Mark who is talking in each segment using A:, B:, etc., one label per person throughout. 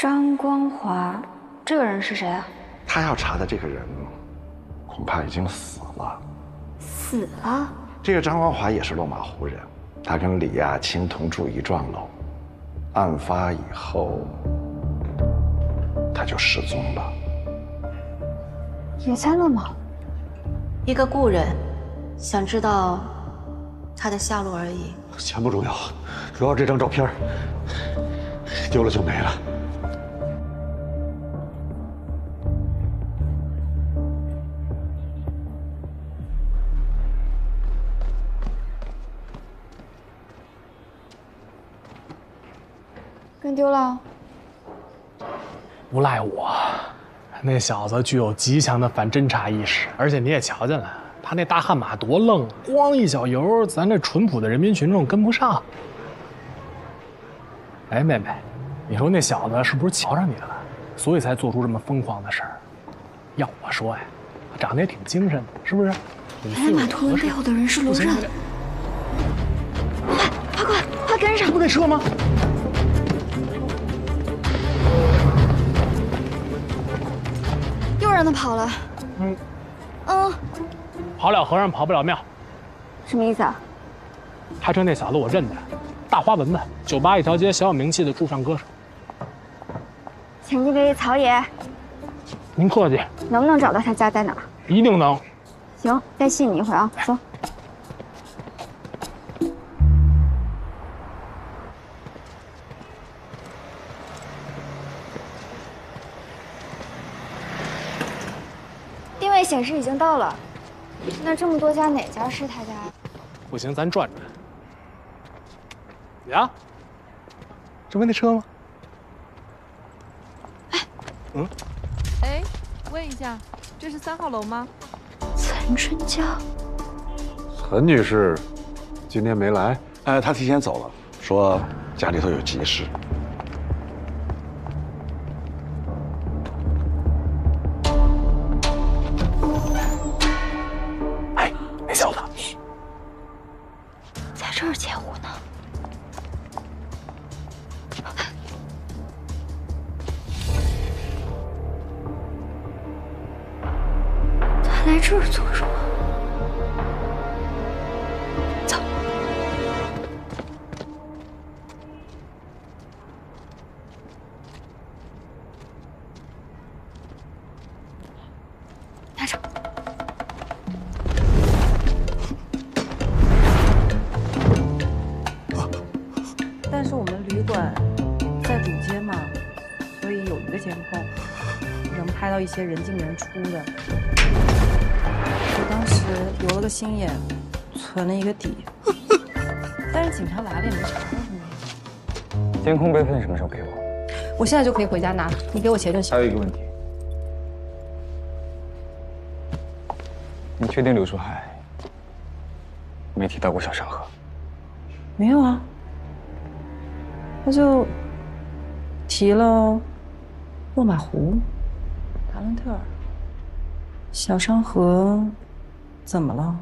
A: 张光华，这个人是谁啊？
B: 他要查的这个人，恐怕已经死了。
A: 死了？
B: 这个张光华也是落马湖人，他跟李亚青同住一幢楼，案发以后他就失踪了。
A: 也在落马湖？
C: 一个故人，想知道他的下落而已。
D: 钱不重要，主要这张照片丢了就没了。
A: 跟丢了？
E: 不赖我，那小子具有极强的反侦察意识，而且你也瞧见了，他那大悍马多愣，咣一小油，咱这淳朴的人民群众跟不上。哎，妹妹，你说那小子是不是瞧上你了，所以才做出这么疯狂的事儿？要我说呀，他长得也挺精神的，是不是？
A: 原来马图文背后的人是卢任。快跟上！
E: 不得撤吗？
A: 又让他跑了。
E: 跑了和尚跑不了庙。
A: 什么意思啊？
E: 开车那小子我认得，大花蚊子，酒吧一条街小有名气的驻唱歌手。
A: 前几位曹爷，
E: 您客气。
A: 能不能找到他家在哪儿？
E: 一定能。
A: 行，再信你一会儿啊。说。定位显示已经到了。那这么多家，哪家是他家呀？
E: 不行，咱转转。呀，这不那车吗？
F: 哎，问一下，这是3号楼吗？
A: 岑春娇，
D: 岑女士今天没来？
B: 她提前走了，说家里头有急事。
E: 哎，那小子，
A: 在这儿截胡呢。他来这儿做什么？走。拿着。
F: 但是我们旅馆在主街嘛，所以有一个监控，能拍到一些人进人出的。我当时留了个心眼，存了一个底，但是警察来了也没查到什么。
G: 监控备份什么时候给我？
F: 我现在就可以回家拿，你给我钱就行。
G: 还有一个问题，你确定刘书海没提到过小山河？
F: 没有啊，他就提了落马湖、达伦特尔、小山河，怎么了？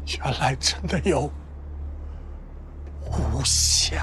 E: 原来真的有无暇。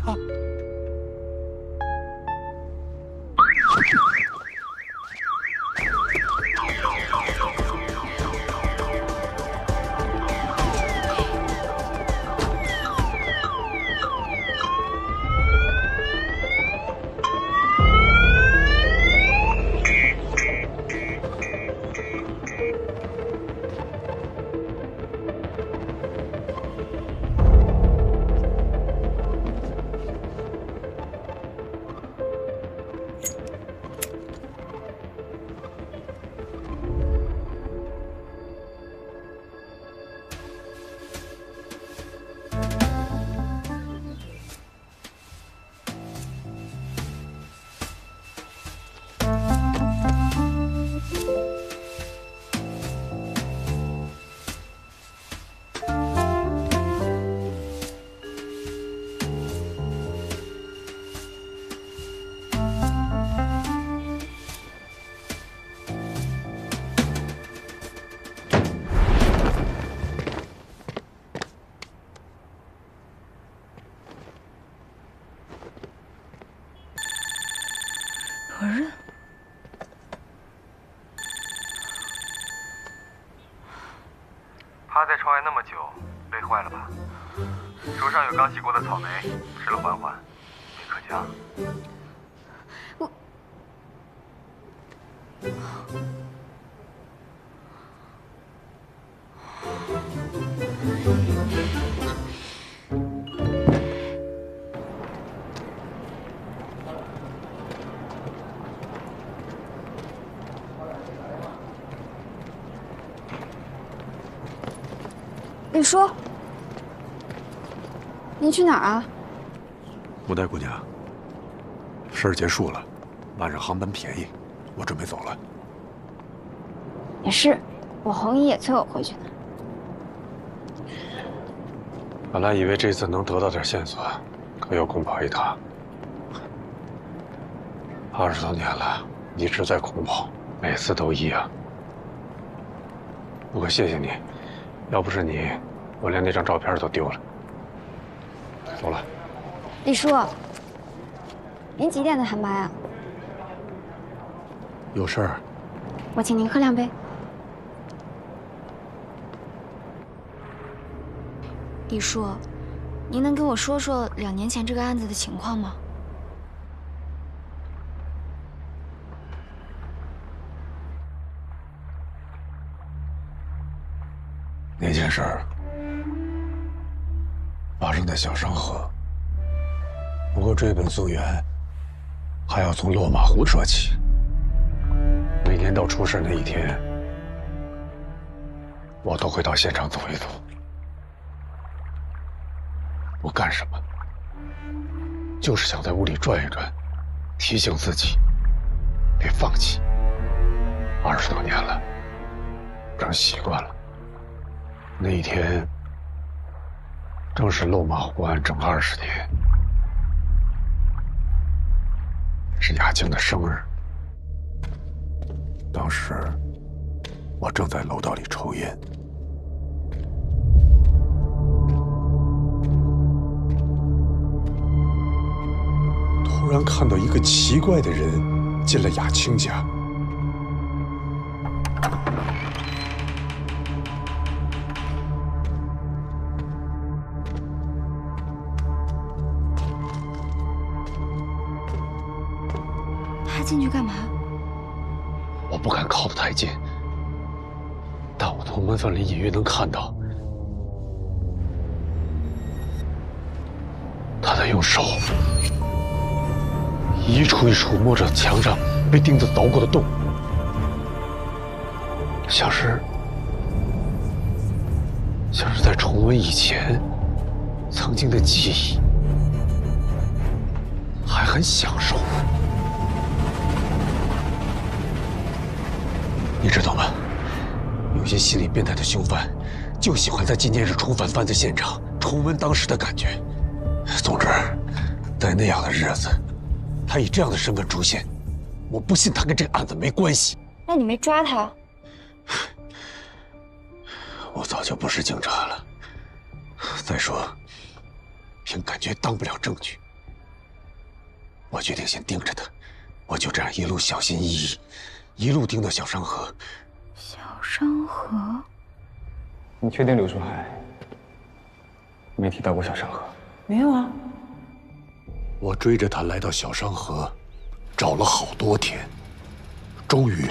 H: 累坏了吧？手上有刚洗过的草莓，吃了缓缓，没可浆。
A: 李叔，您去哪儿啊？
D: 无奈姑娘，事儿结束了，晚上航班便宜，我准备走了。
A: 也是，我红姨也催我回去呢。
D: 本来以为这次能得到点线索，可又空跑一趟。20多年了，一直在空跑，每次都一样。不过谢谢你，要不是你，我连那张照片都丢了。走了。
A: 李叔，您几点的航班啊？
D: 有事儿？
A: 我请您喝2杯。李叔，您能跟我说说2年前这个案子的情况吗？
D: 那件事儿发生在小商河，不过追本溯源，还要从落马湖说起。每年到出事那一天，我都会到现场走一走。我干什么？就是想在屋里转一转，提醒自己别放弃。20多年了，成习惯了。那一天正是漏马湖案整20天，是雅静的生日。当时我正在楼道里抽烟，突然看到一个奇怪的人进了雅清家。
A: 他进去干嘛？
D: 我不敢靠得太近，但我从门缝里隐约能看到，他在用手一处一处摸着墙上被钉子凿过的洞，像是在重温以前曾经的记忆，还很享受。你知道吗？有些心理变态的凶犯，就喜欢在纪念日重返犯罪现场，重温当时的感觉。总之，在那样的日子，他以这样的身份出现，我不信他跟这个案子没关系。
A: 那你没抓他？
D: 我早就不是警察了。再说，凭感觉当不了证据。我决定先盯着他，我就这样一路小心翼翼，一路盯到小商河。
A: 小商河？
G: 你确定柳树海没提到过小商河？
F: 没有啊。
D: 我追着他来到小商河，找了好多天，终于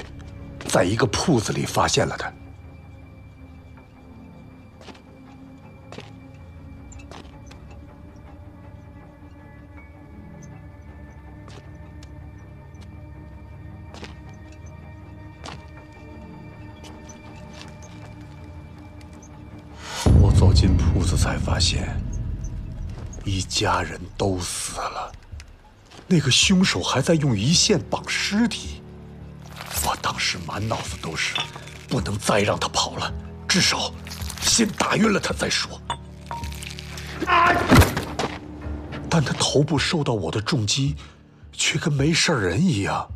D: 在一个铺子里发现了他。我走进铺子才发现，一家人都死了，那个凶手还在用一线绑尸体。我当时满脑子都是，不能再让他跑了，至少先打晕了他再说。但他头部受到我的重击，却跟没事人一样，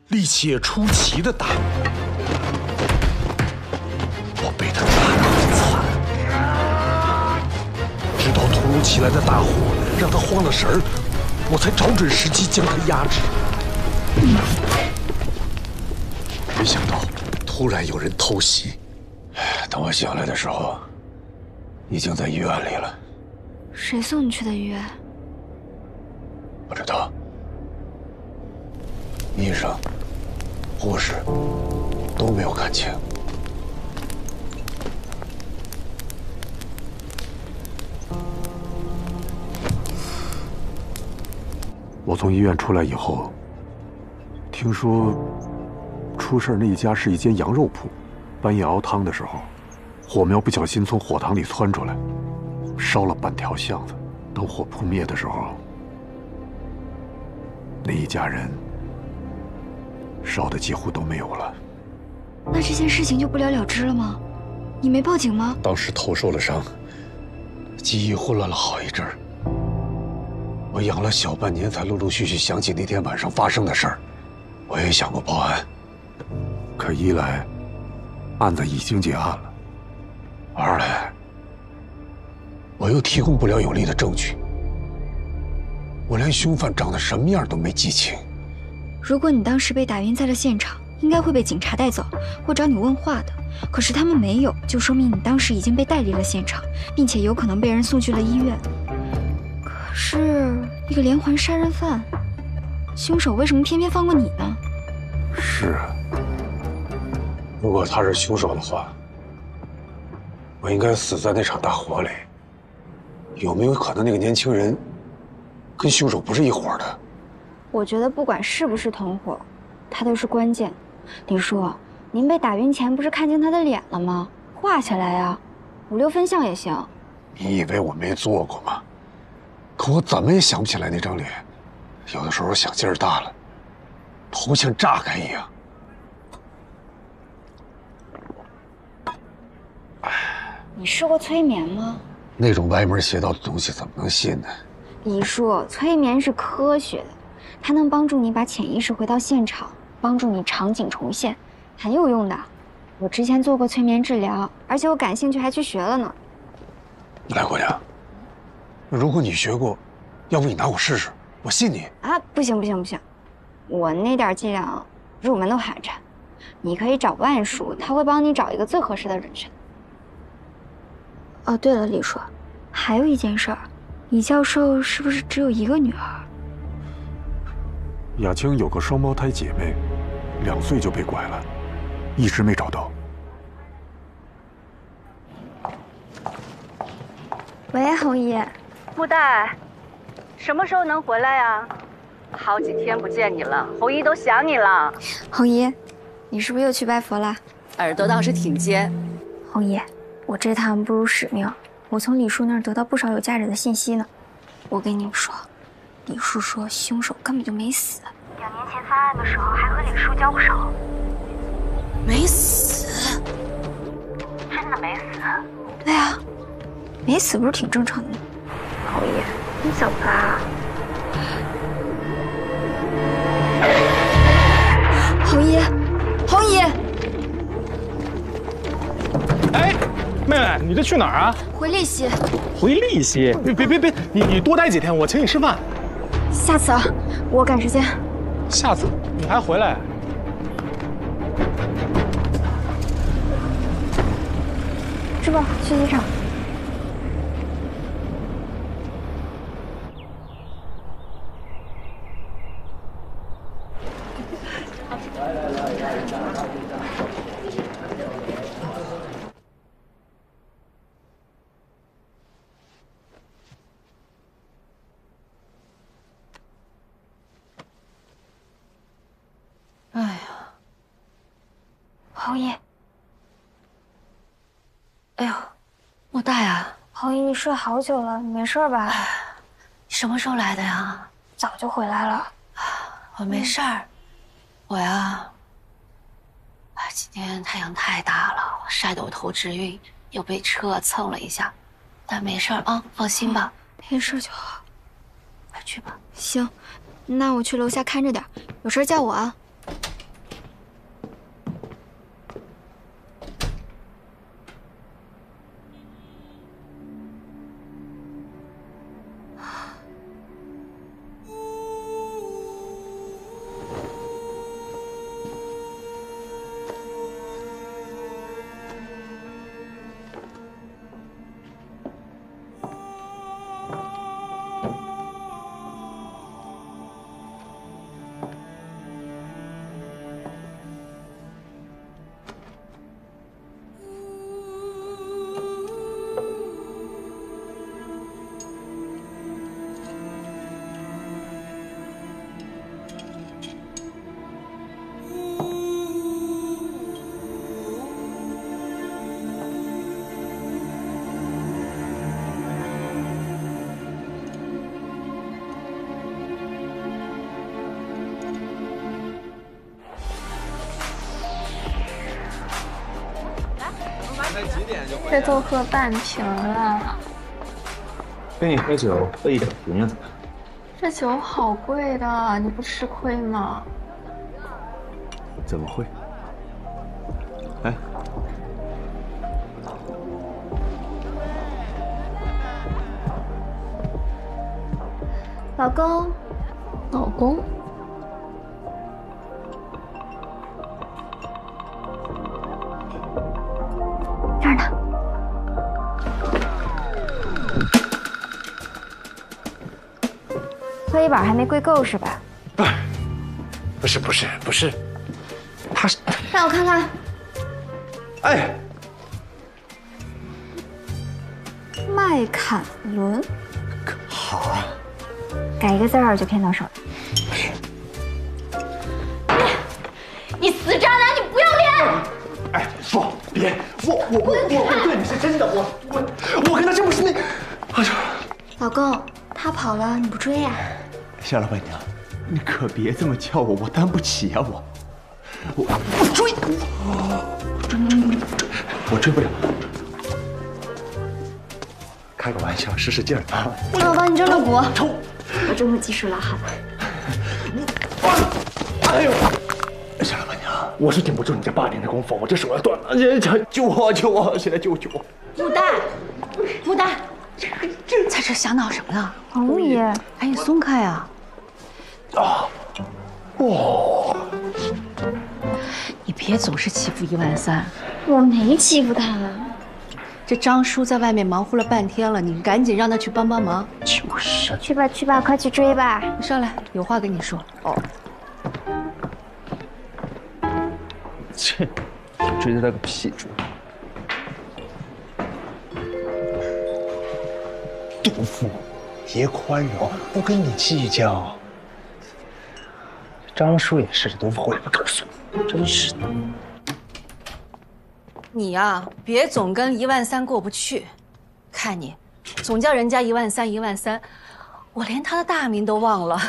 D: 力气也出奇的大。我被他打得很惨，直到突如其来的大火让他慌了神儿，我才找准时机将他压制。没想到突然有人偷袭，等我醒来的时候，已经在医院里了。
A: 谁送你去的医院？
D: 不知道。医生、护士都没有看清。我从医院出来以后，听说出事那一家是一间羊肉铺，半夜熬汤的时候，火苗不小心从火塘里窜出来，烧了半条巷子。等火扑灭的时候，那一家人烧的几乎都没有了。
A: 那这件事情就不了了之了吗？你没报警吗？
D: 当时头受了伤，记忆混乱了好一阵儿。我养了小半年，才陆陆续续想起那天晚上发生的事儿。我也想过报案，可一来，案子已经结案了；二来，我又提供不了有力的证据。我连凶犯长得什么样都没记清。
A: 如果你当时被打晕在了现场，应该会被警察带走，或找你问话的。可是他们没有，就说明你当时已经被带离了现场，并且有可能被人送去了医院。可是一个连环杀人犯，凶手为什么偏偏放过你呢？
D: 是啊，如果他是凶手的话，我应该死在那场大火里。有没有可能那个年轻人跟凶手不是一伙的？
A: 我觉得不管是不是同伙，他都是关键。李叔，您被打晕前不是看清他的脸了吗？画下来呀，5、6分像也行。
D: 你以为我没做过吗？可我怎么也想不起来那张脸。有的时候想劲儿大了，头像炸开一样。
A: 你试过催眠吗？
D: 那种歪门邪道的东西怎么能信呢？
A: 李叔，催眠是科学的，它能帮助你把潜意识回到现场，帮助你场景重现，很有用的。我之前做过催眠治疗，而且我感兴趣还去学了呢。
D: 来，姑娘，如果你学过，要不你拿我试试，我信你。
A: 啊，不行不行不行，我那点伎俩入门都寒碜。你可以找万叔，他会帮你找一个最合适的人选。哦，对了，李叔，还有一件事儿，李教授是不是只有一个女儿？
D: 雅青有个双胞胎姐妹，2岁就被拐了，一直没找到。
A: 喂，红姨。
I: 木代，什么时候能回来呀？好几天不见你了，红姨都想你了。
A: 红姨，你是不是又去拜佛了？
I: 耳朵倒是挺尖。
A: 红姨，我这趟不辱使命，我从李叔那儿得到不少有价值的信息呢。我跟你说，李叔说凶手根本就没死，2年前犯案的时候还和李叔交过手。
I: 没死？
A: 真的没死？对啊，没死不是挺正常的吗？红姨，你怎么了？红姨，红姨。
E: 哎，妹妹，你这去哪儿啊？
A: 回利息。
E: 回利息？别，你多待几天，我请你吃饭。
A: 下次啊，我赶时间。
E: 下次你还回来？
A: 师傅，去机场。
C: 哎呀，
A: 红姨，
C: 哎呦，莫大呀，
A: 红姨，你睡好久了，你没事吧？
C: 你什么时候来的呀？
A: 早就回来了。
C: 我没事儿，我呀，今天太阳太大了，晒得我头直晕，又被车蹭了一下，但没事儿啊，放心吧。
A: 没事就好。
C: 快去吧。
A: 行，那我去楼下看着点，有事叫我啊。
C: 这都喝半瓶了。
G: 跟你喝酒喝一整瓶了怎么样？
C: 这酒好贵的，你不吃亏吗？
G: 怎么会？哎，
A: 老公，
C: 老公，
A: 这儿呢。喝一碗还没跪够是吧？
B: 不是，他是
A: 让我看看。
B: 哎，
A: 麦坎伦，
B: 好啊，
A: 改一个字儿就骗到手了。你死渣男，你不要脸！
B: 哎，别，我对你是真的，我跟他真不是那，哎呦，
A: 老公，他跑了你不追呀？
B: 夏老板娘，你可别这么叫我，我担不起啊，我追，我追不了。开个玩笑，使使劲儿啊！
A: 那我帮你蒸了补，我真会技术了哈。
B: 哎呦，夏老板娘，我是顶不住你这8年的功夫，我这手要断了，救我！现在救我！
C: 牡丹，在这瞎闹什么呢？
A: 红爷，
C: 赶紧松开啊！你别总是欺负13000，
A: 我没欺负他。
C: 这张叔在外面忙活了半天了，你赶紧让他去帮忙。
A: 去吧，快去追吧。
C: 你上来，有话跟你说。
G: 切，追他个屁追！
B: 杜甫，别宽容，不跟你计较。张叔也是，这杜甫也不告诉你，真是的。
C: 你呀，别总跟13000过不去。看你，总叫人家13000，我连他的大名都忘了。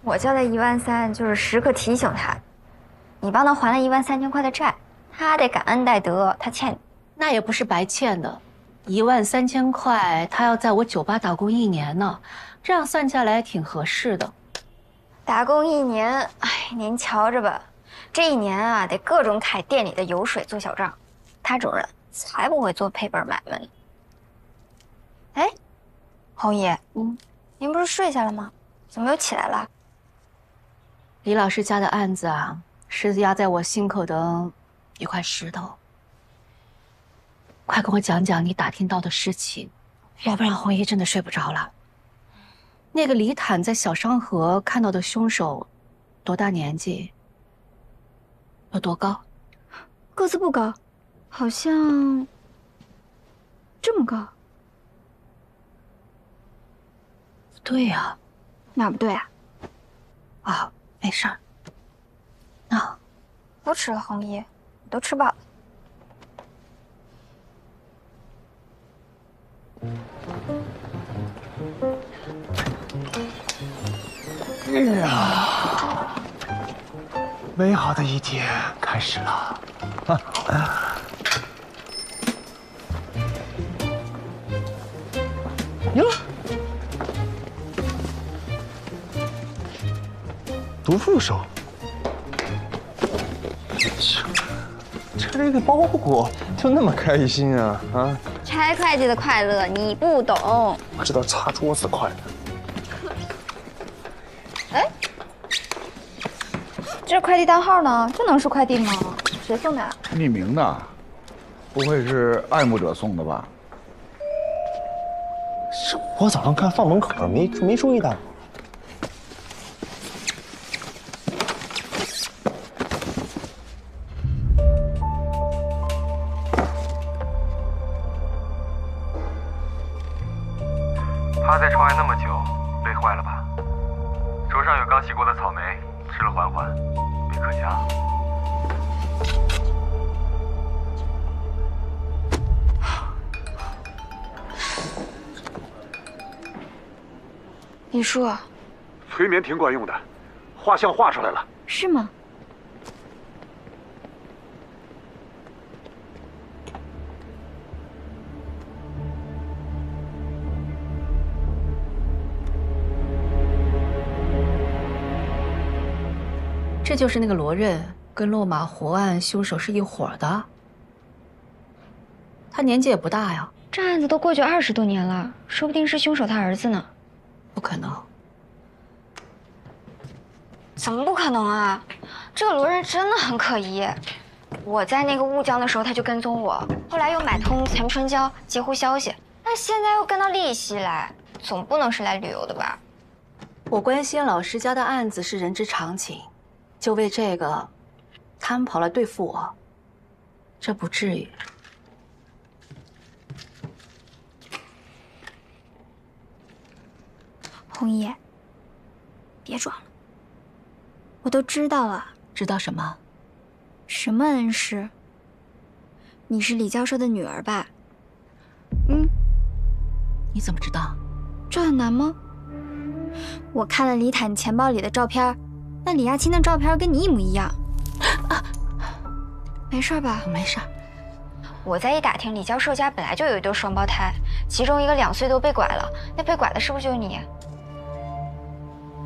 A: 我叫他13000，就是时刻提醒他，你帮他还了13000块的债，他得感恩戴德，他欠你。
C: 那也不是白欠的，13000块，他要在我酒吧打工1年呢，这样算下来挺合适的。
A: 打工1年，哎，您瞧着吧，这1年啊，得各种揩店里的油水做小账。他这种人才不会做赔本买卖呢。哎，侯爷，您不是睡下了吗？怎么又起来了？
C: 李老师家的案子啊，是压在我心口的一块石头。快跟我讲讲你打听到的事情，要不然红姨真的睡不着了。那个李坦在小商河看到的凶手，多大年纪？有多高？
A: 个子不高，好像这么高。
C: 不对呀，
A: 哪不对啊？
C: 啊，没事儿。啊，
A: 不吃了，红姨，我都吃饱了。
B: 哎呀，美好的一天开始了。哟，读副手，拆个包裹就那么开心啊？啊！
A: 拆会计的快乐你不懂，
B: 我知道擦桌子快乐。
A: 哎，这快递单号呢？这能是快递吗？谁送的？
J: 匿名的，不会是爱慕者送的吧？是我早上看放门口没注意到。
H: 趴在窗外那么久，累坏了吧？手上有刚洗过的草莓，吃了缓缓，没可加。
A: 李叔，
D: 催眠挺管用的，画像画出来了。
A: 是吗？
C: 这就是那个罗刃，跟落马湖案凶手是一伙的。他年纪也不大呀，
A: 这案子都过去20多年了，说不定是凶手他儿子呢。
C: 不可能。
A: 怎么不可能啊？这个罗刃真的很可疑。我在那个乌江的时候他就跟踪我，后来又买通陈春娇截胡消息，那现在又跟到丽西来，总不能是来旅游的吧？
C: 我关心老师家的案子是人之常情，就为这个，他们跑来对付我，这不至于。
A: 红衣，别装了，我都知道了。
C: 知道什么？
A: 什么恩师？你是李教授的女儿吧？
C: 你怎么知道？
A: 这很难吗？我看了李坦钱包里的照片，那李亚青的照片跟你一模一样。没事吧？
C: 没事。
A: 我再一打听，李教授家本来就有一对双胞胎，其中一个2岁都被拐了，那被拐的是不是就是你？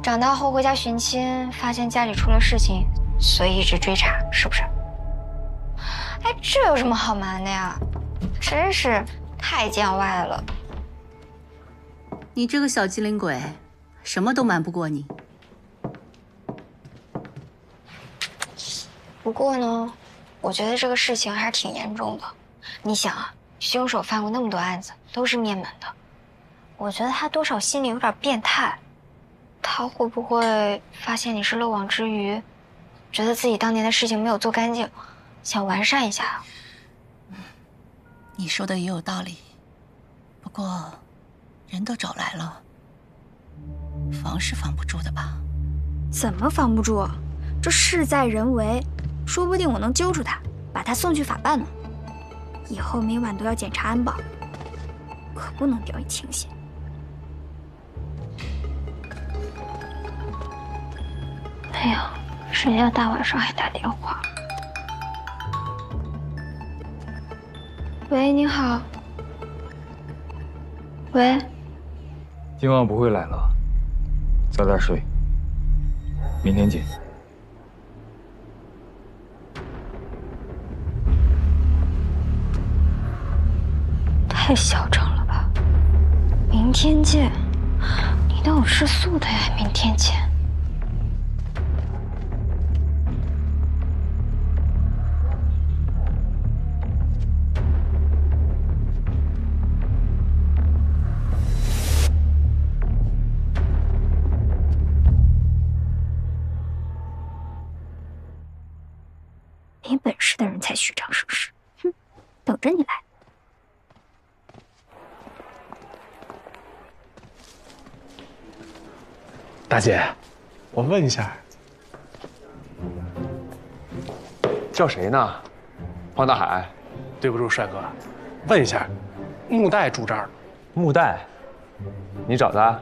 A: 长大后回家寻亲，发现家里出了事情，所以一直追查，是不是？哎，这有什么好瞒的呀？真是太见外了。
C: 你这个小机灵鬼，什么都瞒不过你。
A: 不过呢，我觉得这个事情还是挺严重的。你想啊，凶手犯过那么多案子，都是灭门的。我觉得他多少心里有点变态。他会不会发现你是漏网之鱼，觉得自己当年的事情没有做干净，想完善一下？
C: 你说的也有道理，不过人都找来了，防是防不住的吧？
A: 怎么防不住？这事在人为，说不定我能揪住他，把他送去法办呢。以后每晚都要检查安保，可不能掉以轻心。哎呀，谁呀？大晚上还打电话？喂，你好。喂。
G: 今晚不会来了，早点睡，明天见。
A: 太嚣张了吧！明天见，你当我吃素的呀？明天见。没本事的人才虚张声势，哼，等着你来。
E: 大姐，我问一下，
J: 叫谁呢？黄大海。
E: 对不住，帅哥，问一下，木代住这儿吗？
J: 木代，你找他？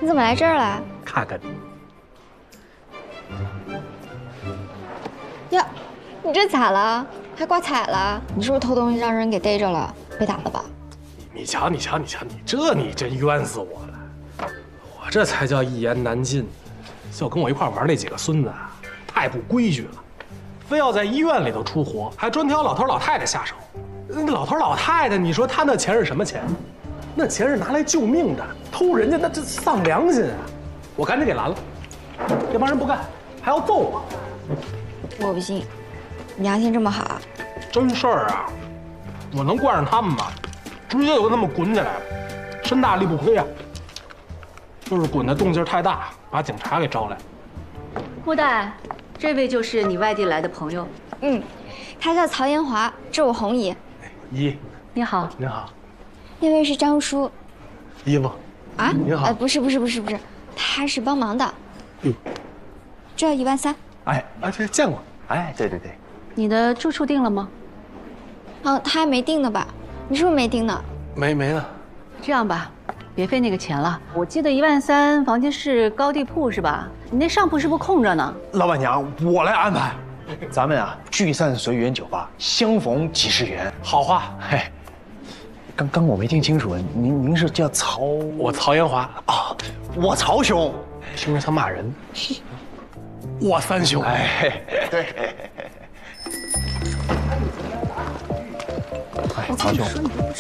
A: 你怎么来这儿了？
E: 看看
A: 你。呀，你这咋了？还挂彩了？你是不是偷东西让人给逮着了？被打了吧？
E: 你瞧，你真冤死我了！我这才叫一言难尽。就跟我一块玩那几个孙子啊，太不规矩了，非要在医院里头出活，还专挑老头老太太下手。那老头老太太，你说他那钱是什么钱？那钱是拿来救命的，偷人家那这丧良心啊！我赶紧给拦了，这帮人不干，还要揍我。
A: 我不信，你良心这么好？
E: 真事儿啊，我能惯上他们吗？直接就跟他们滚起来了，身大力不亏啊。就是滚的动静太大，把警察给招来。
I: 穆代，这位就是你外地来的朋友。
A: 嗯，他叫曹延华，这是我红姨。
E: 姨，
I: 你好。
E: 您好。
A: 那位是张叔。
E: 姨夫。
A: 啊？
E: 您好。
A: 不是，他是帮忙的。这13000。
E: 这见过。
J: 对。
I: 你的住处定了吗？
A: 他还没定呢吧？你是不是没定呢？
E: 没呢。
I: 这样吧，别费那个钱了。我记得13000房间是高地铺是吧？你那上铺是不是空着呢？
J: 老板娘，我来安排。咱们啊，聚散随缘酒吧，相逢几时圆。
E: 好话。
J: 嘿，刚我没听清楚，您是叫曹？
E: 我曹延华
J: 啊，我曹兄。
E: 听着像骂人。我三兄。
J: 对。曹兄，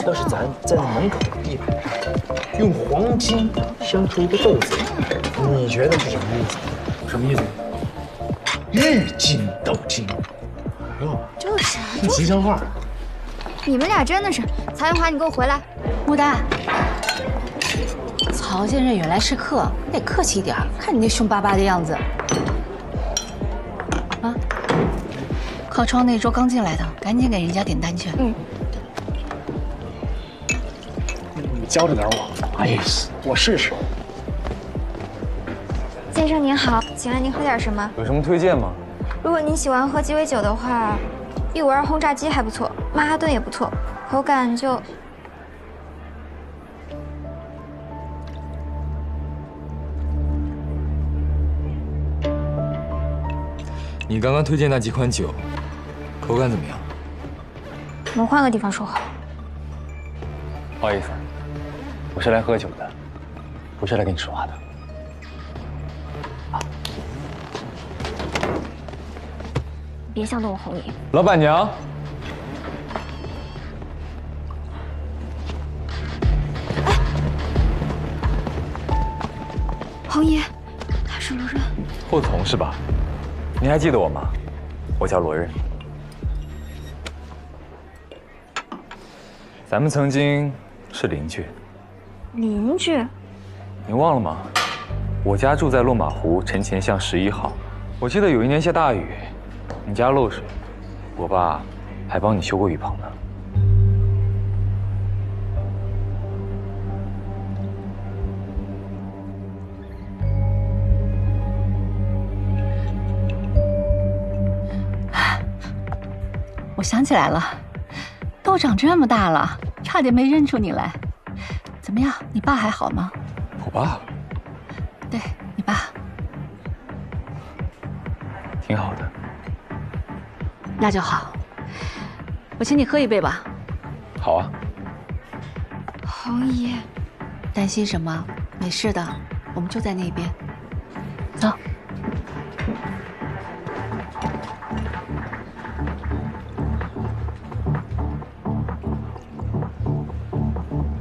J: 要是咱在那门口的地板上用黄金镶出一个豆子，你觉得是什么意思？
E: 什么意思？
J: 日进斗金。
E: 哎呦，
A: 就是
E: 吉祥话。
A: 你们俩真的是，曹延华，你给我回来！
I: 穆丹，曹先生远来是客，你得客气一点。看你那凶巴巴的样子。啊，靠窗那桌刚进来的，赶紧给人家点单去。
E: 你教着点我。我试试。
A: 先生您好，请问您喝点什么？
G: 有什么推荐吗？
A: 如果您喜欢喝鸡尾酒的话，152轰炸机还不错，曼哈顿也不错，口感就……
K: 你刚刚推荐那几款酒，口感怎么样？
A: 我们换个地方说好。
G: 不好意思，我是来喝酒的，不是来跟你说话的。
A: 别想动我红姨。
G: 老板娘。
A: 红姨，他是罗润。
G: 霍总是吧？你还记得我吗？我叫罗润。咱们曾经是邻居。
A: 邻居？
G: 你忘了吗？我家住在落马湖城前巷11号。我记得有一年下大雨，你家漏水，我爸还帮你修过雨棚呢。
I: 我想起来了，都长这么大了，差点没认出你来。怎么样，你爸还好吗？
G: 我爸？
I: 对，你爸。
G: 挺好的。
I: 那就好，我请你喝一杯吧。
G: 好啊。
A: 红姨，
I: 担心什么？没事的，我们就在那边。走。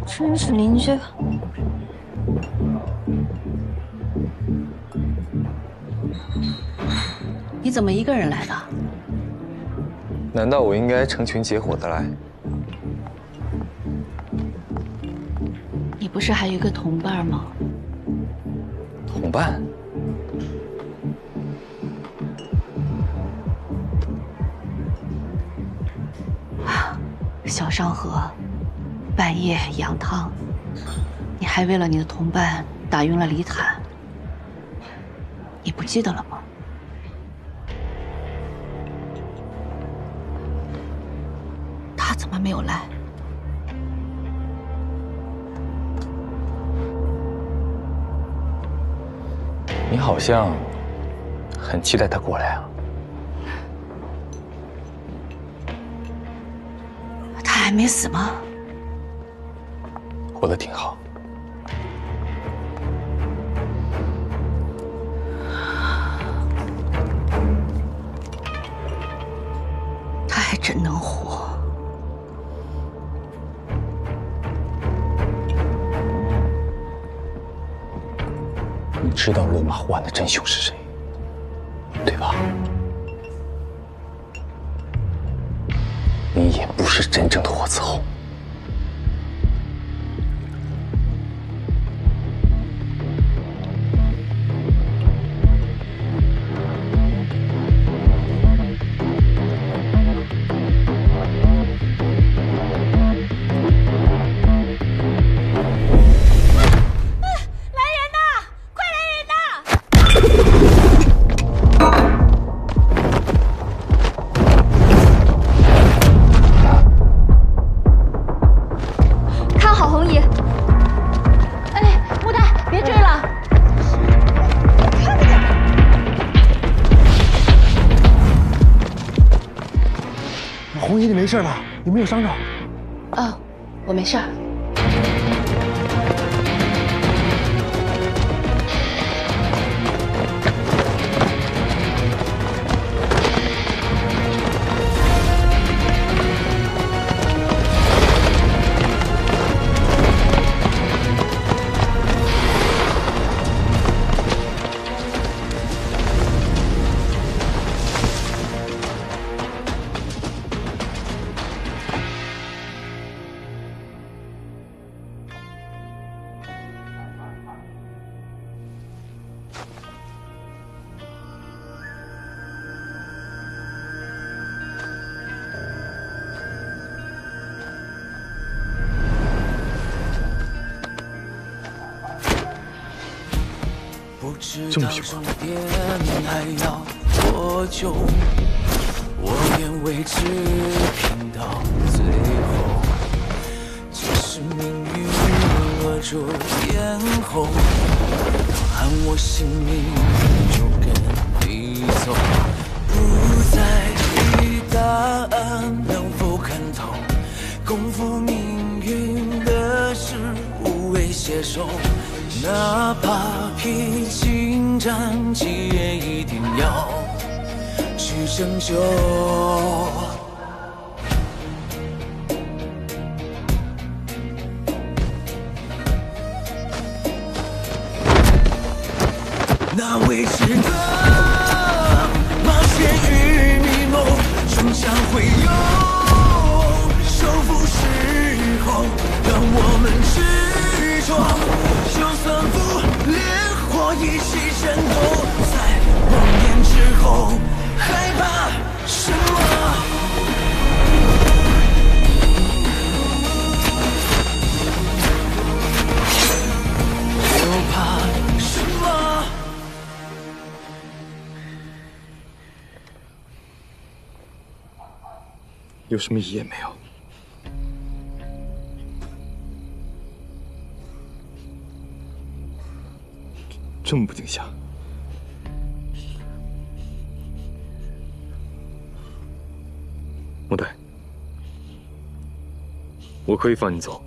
A: 真是邻居。
I: 你怎么一个人来的？
K: 难道我应该成群结伙的来？
I: 你不是还有一个同伴吗？
K: 同伴？
I: 小商河，半夜羊汤，你还为了你的同伴打晕了李坦，你不记得了吗？他怎么没有来？
G: 你好像很期待他过来啊。
I: 他还没死吗？
G: 活得挺好。
I: 他还真能活。
G: 你知道落马湖案的真凶是谁，对吧？你也不是真正的霍子侯。
J: 红姨，你没事吧？有没有伤着？
I: 哦，我没事儿。
D: 这么凶
L: 还要多久？我愿为之拼到最后。即使命运扼住咽喉，按我性命就跟你走。不在意答案能否看透，共赴命运的事无谓携手。哪怕披荆斩棘，也一定要去拯救。那未知的冒险与迷梦，终将会有收复时候，让我们执着。就算不烈火一起战斗，在梦魇之后，害怕什么？又怕什么？
K: 有什么意义也没有。这么不惊吓，莫代，我可以放你走，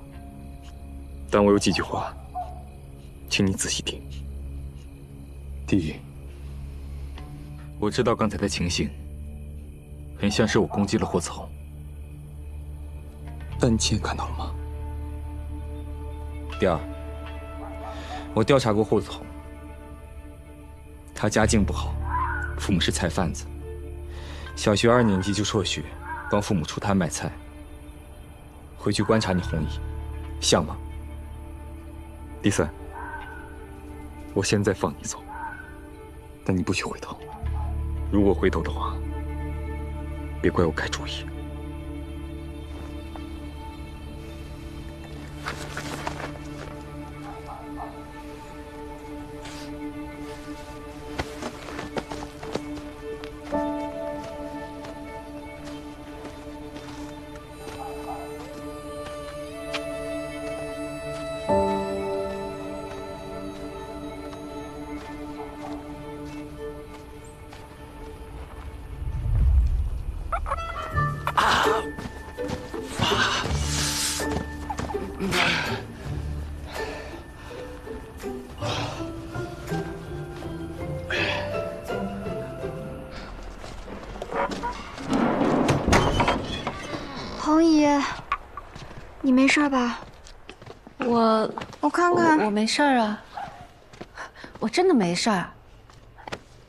K: 但我有几句话，请你仔细听。第一，我知道刚才的情形，很像是我攻击了霍子侯，但你亲眼看到了吗？第二，我调查过霍子侯。他家境不好，父母是菜贩子，小学2年级就辍学，帮父母出摊卖菜。回去观察你红姨，像吗？第三，我现在放你走，但你不许回头。如果回头的话，别怪我改主意。
A: 红姨，你没事吧？
C: 我
A: 看看，
C: 我没事儿啊，我真的没事儿，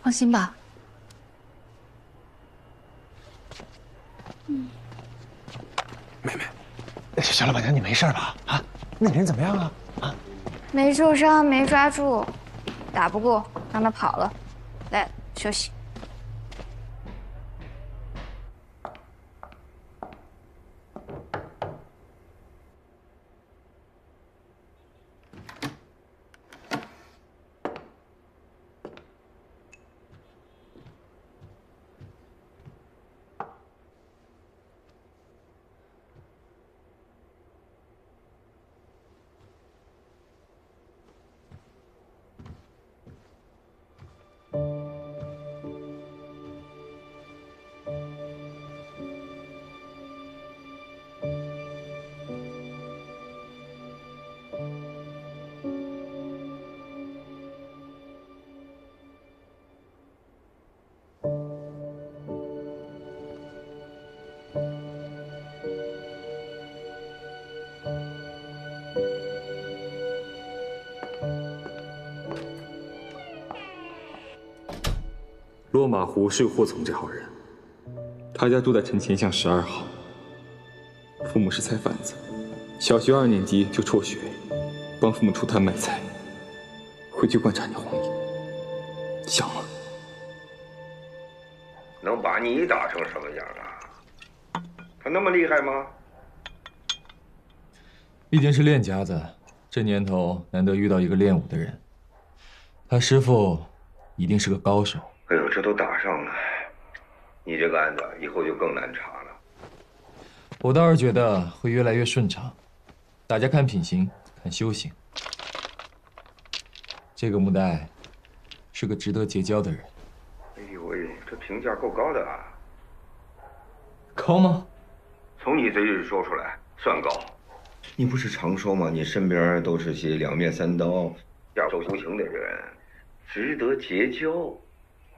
C: 放心吧。
J: 小老板娘，你没事吧？啊，那人怎么样啊？啊，
A: 没受伤，没抓住，打不过，让他跑了。来，休息。
K: 落马湖是个霍总这号人，他家住在陈前巷12号，父母是菜贩子，小学2年级就辍学，帮父母出摊卖菜。回去观察你红衣，像吗？
M: 能把你打成什么样啊？他那么厉害吗？
G: 毕竟是练家子，这年头难得遇到一个练武的人，他师傅一定是个高手。
M: 哎呦，这都打上了，你这个案子以后就更难查了。
G: 我倒是觉得会越来越顺畅，大家看品行，看修行。这个穆代是个值得结交的人。
M: 哎呦喂，这评价够高的啊！
G: 高吗？
M: 从你嘴里说出来算高。你不是常说吗？你身边都是些两面三刀、下手无情的人，值得结交。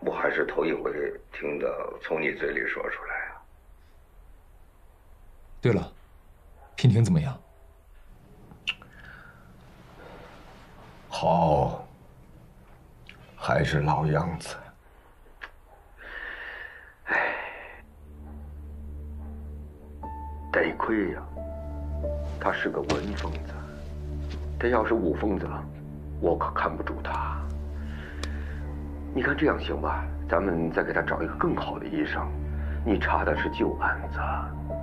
M: 我还是头一回听到从你嘴里说出来啊。
G: 对了，娉婷怎么样？
B: 好，还是老样子。
M: 唉，得亏呀，他是个文疯子，他要是武疯子，我可看不住他。你看这样行吧？咱们再给他找一个更好的医生。你查的是旧案子，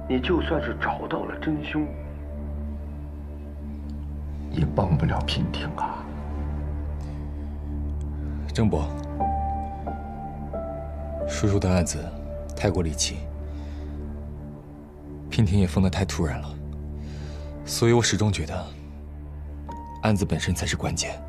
M: 你就算是找到了真凶，
B: 也帮不了娉婷啊。
G: 郑伯，叔叔的案子太过离奇，娉婷也疯得太突然了，所以我始终觉得案子本身才是关键。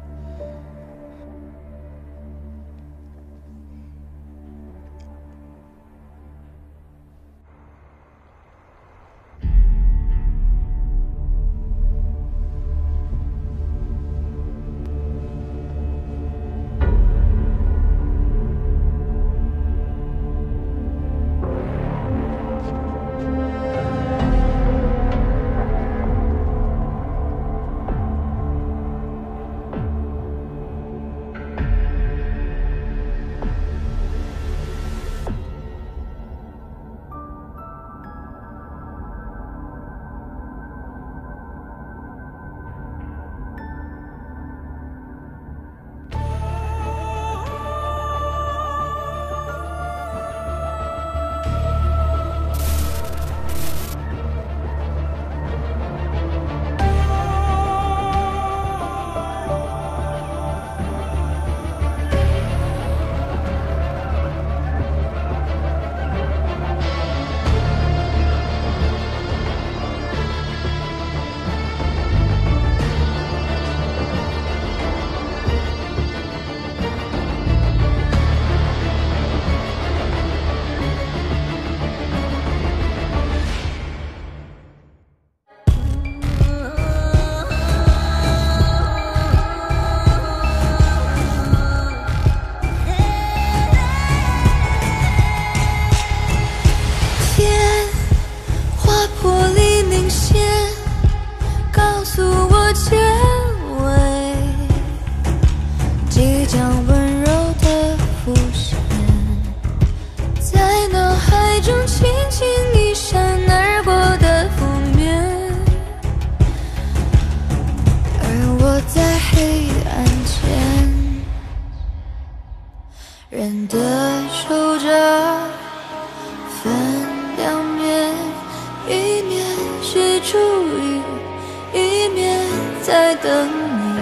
N: 在等你。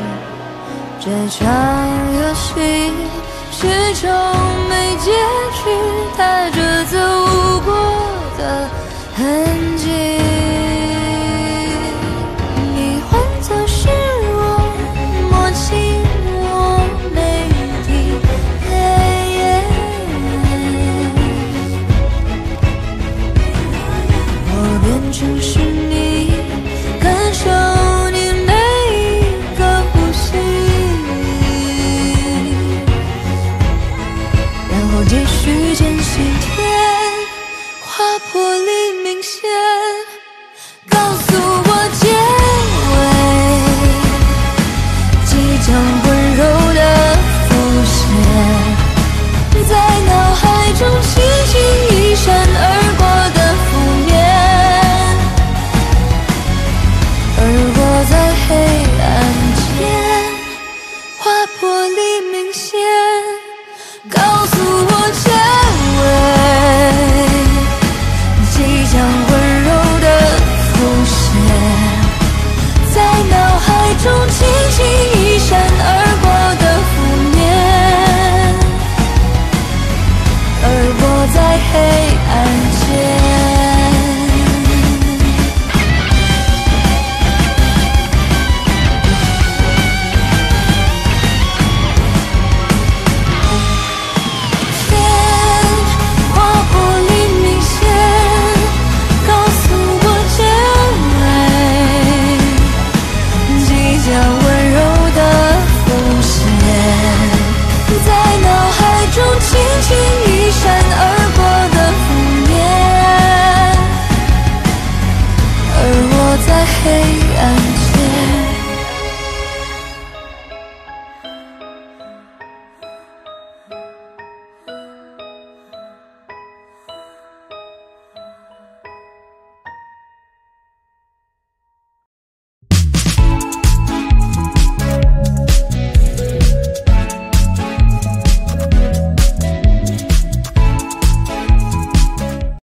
N: 这场游戏始终没结局，带着走过的痕迹。你换作是我，默契我没提，我变成